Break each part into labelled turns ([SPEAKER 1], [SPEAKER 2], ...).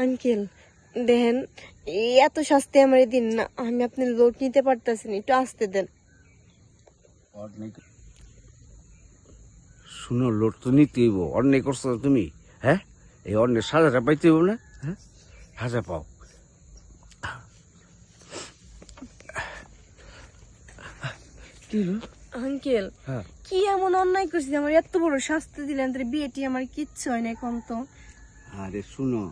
[SPEAKER 1] Uncle দেখেন, এত শাস্তি আমার দিন না, আমি আপনার লোড নিতে পারতেছি না, একটু আসতে দেন।
[SPEAKER 2] শুনো, লোড তো নিতে হইব। অন্যায় করছো তুমি, হ্যাঁ? এই অন্যের সাজাটা পাইতে হইব না, হ্যাঁ? সাজা পাও। কি হলো?
[SPEAKER 1] আঙ্কেল
[SPEAKER 2] হ্যাঁ,
[SPEAKER 1] কি এমন অন্যায় করছি আমার এত বড় শাস্তি দিলেন, তোর বিয়েটি আমার কিচ্ছু হয় না এখন তো।
[SPEAKER 2] আরে শুনো,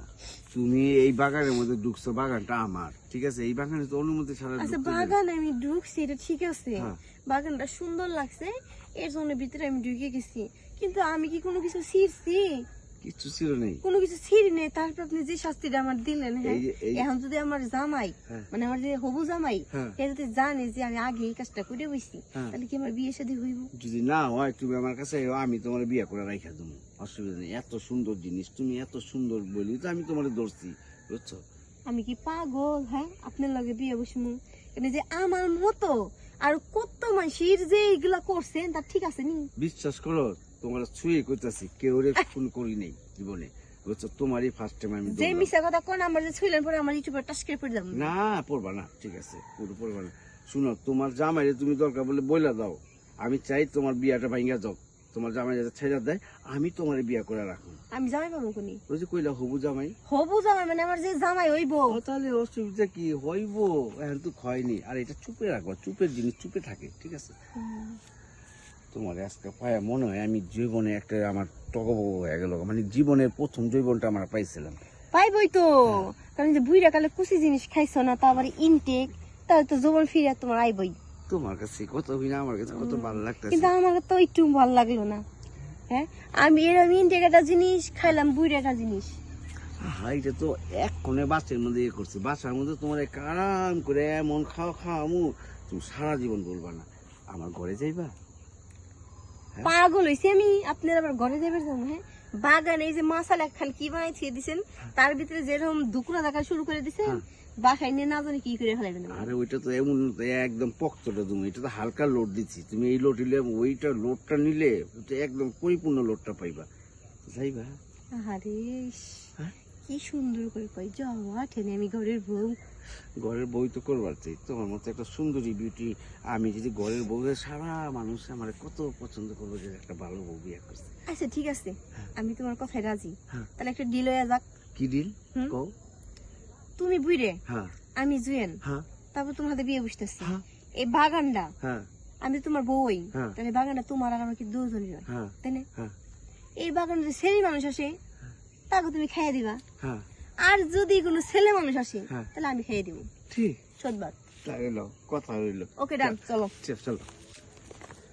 [SPEAKER 2] তুমি এই বাগানের মধ্যে ঢুকছো, বাগানটা আমার, ঠিক আছে? এই বাগানে তো অনুমতি ছাড়া
[SPEAKER 1] আচ্ছা
[SPEAKER 2] ঢুকতে দেবে না।
[SPEAKER 1] বাগানে আমি ঢুকছি, এটা ঠিক আছে,
[SPEAKER 2] হ্যাঁ।
[SPEAKER 1] বাগানটা সুন্দর লাগছে এর জন্য ভিতরে আমি ঢুকে গেছি, কিন্তু আমি কি কোনো কিছু ছিঁড়ছি?
[SPEAKER 2] কিচ্ছু ছিল নেই।
[SPEAKER 1] কোনো কিছু ছিঁড়ি নেই, তারপর আপনি যে শাস্তিটা আমার দিলেন, হ্যাঁ?
[SPEAKER 2] এই-
[SPEAKER 1] এখন যদি আমার জামাই,
[SPEAKER 2] হ্যাঁ।
[SPEAKER 1] মানে আমার যে হবু জামাই,
[SPEAKER 2] হ্যাঁ।
[SPEAKER 1] সে যদি জানে যে আমি আগে এই কাজটা করে বসছি,
[SPEAKER 2] হ্যাঁ।
[SPEAKER 1] তাহলে কি আমার বিয়ে শাদী হইব?
[SPEAKER 2] যদি না হয় তুমি আমার কাছে এও, আমি তোমার বিয়ে করে রাইখা দেবো, অসুবিধা নেই। এত সুন্দর জিনিস, তুমি এত সুন্দর বলি তো আমি তোমার ধরছি, বুঝছো?
[SPEAKER 1] আমি কি পাগল, হ্যাঁ, আপনার লগে বিয়ে বসবো? কিন্তু যে আমার মতো আর কত মানুষের যে এগুলা করছেন তার ঠিক আছে নি?
[SPEAKER 2] বিশ্বাস করো, তোমার ছুঁয়ে কইতাছি, কেউ রে ফোন করি নাই জীবনে, বুঝছো? তোমারই ফার্স্ট টাইম আমি
[SPEAKER 1] যে
[SPEAKER 2] দৌড়লাম।
[SPEAKER 1] মিশা কথা কোন আমার যে ছুইলেন পরে আমার ইউটিউবে টাচ করে পড়ে যাবো।
[SPEAKER 2] না, পড়বা না, ঠিক আছে, পুরো পড়বা না। শুনো, তোমার জামাইরে তুমি দরকার বলে বইলা দাও, আমি চাই তোমার বিয়াটা ভাঙ্গা যাও, তোমার জামাই যাতে ছেড়ে দেয়, আমি তোমার বিয়া করে রাখবো।
[SPEAKER 1] আমি জামাই পাবো কোনি?
[SPEAKER 2] ওই যে কইলা হবু জামাই।
[SPEAKER 1] হবু জামাই মানে আমার যে জামাই হইব।
[SPEAKER 2] ও, তাহলে অসুবিধা কি হইব? এখন তো হয়নি, আর এটা চুপে রাখবা, চুপের জিনিস চুপে থাকে, ঠিক আছে? তোমার আজকে পায়া মনে হয় আমি জীবনে একটা আমার টকবগ হয়ে গেল, মানে জীবনের প্রথম জৈবনটা আমরা পাইছিলাম।
[SPEAKER 1] পাইবই তো, কারণ যে বুইরা কালে কুচি জিনিস খাইছো না, তা আবার ইনটেক, তাহলে তো জীবন ফিরে তোমার আইবই।
[SPEAKER 2] তোমার কাছে কত হইনা, আমার কাছে কত ভালো লাগতেছে।
[SPEAKER 1] কিন্তু আমার তো একটু ভালো লাগলো না, হ্যাঁ? আমি এরকম ইনটেক একটা জিনিস খাইলাম, বুইরা একটা জিনিস।
[SPEAKER 2] হ্যাঁ, এটা তো এক কোণে বাসের মধ্যে ইয়ে করছে, বাসার মধ্যে তোমার এক আরাম করে এমন খাওয়ামু, তুমি সারা জীবন বলবা না। আমার ঘরে যাইবা?
[SPEAKER 1] পাগল হইছি আমি, আপনার আবার ঘরে যাবেন যাবো? হ্যাঁ, বাগানে এই যে মাসালা খান কি বানাইছে দিছেন, তার ভিতরে যেরকম দুকুরা দেখা শুরু করে দিছেন, বাসায় নিয়ে না জানি কি করে ফেলাইবেন।
[SPEAKER 2] আরে ওইটা তো এমন একদম পক্তটা, তুমি এটা তো হালকা লোড দিচ্ছি, তুমি এই লোড নিলে, ওইটা লোডটা নিলে তো একদম পরিপূর্ণ লোডটা পাইবা। যাইবা?
[SPEAKER 1] আরে
[SPEAKER 2] হ্যাঁ?
[SPEAKER 1] কি সুন্দর করে কই যাওয়া ঠেনে আমি ঘরের বউ।
[SPEAKER 2] ঘরের বই তো করবার চাই, তোমার মতো একটা সুন্দরী বিউটি আমি যদি ঘরের বউ হয়ে, সারা মানুষ আমার কত পছন্দ করবো যে একটা ভালো বউ বিয়ে করছে।
[SPEAKER 1] আচ্ছা ঠিক আছে, আমি তোমার কথায় রাজি,
[SPEAKER 2] হ্যাঁ।
[SPEAKER 1] তাহলে একটা ডিল হয়ে যাক।
[SPEAKER 2] কি ডিল?
[SPEAKER 1] হুম?
[SPEAKER 2] কও।
[SPEAKER 1] তুমি বুইরে,
[SPEAKER 2] হ্যাঁ,
[SPEAKER 1] আমি জুয়েন,
[SPEAKER 2] হ্যাঁ,
[SPEAKER 1] তারপর তোমার হাতে বিয়ে বসতেছি।
[SPEAKER 2] হ্যাঁ,
[SPEAKER 1] এই বাগানটা
[SPEAKER 2] হ্যাঁ,
[SPEAKER 1] আমি তোমার বউই,
[SPEAKER 2] হ্যাঁ।
[SPEAKER 1] তাহলে বাগানটা তোমার আর আমার কি দুজনের,
[SPEAKER 2] হ্যাঁ,
[SPEAKER 1] তাই না?
[SPEAKER 2] হ্যাঁ,
[SPEAKER 1] এই বাগানে যে ছেলে মানুষ আসে তাকে তুমি খাইয়ে দিবা,
[SPEAKER 2] হ্যাঁ,
[SPEAKER 1] আর যদি কোনো ছেলে মানুষ আসে
[SPEAKER 2] হ্যাঁ।
[SPEAKER 1] তাহলে আমি খাইয়ে দিব।
[SPEAKER 2] ঠিক,
[SPEAKER 1] সদবাদ।
[SPEAKER 2] তাই হলো কথা, রইলো।
[SPEAKER 1] ওকে ডান, চলো।
[SPEAKER 2] চলো।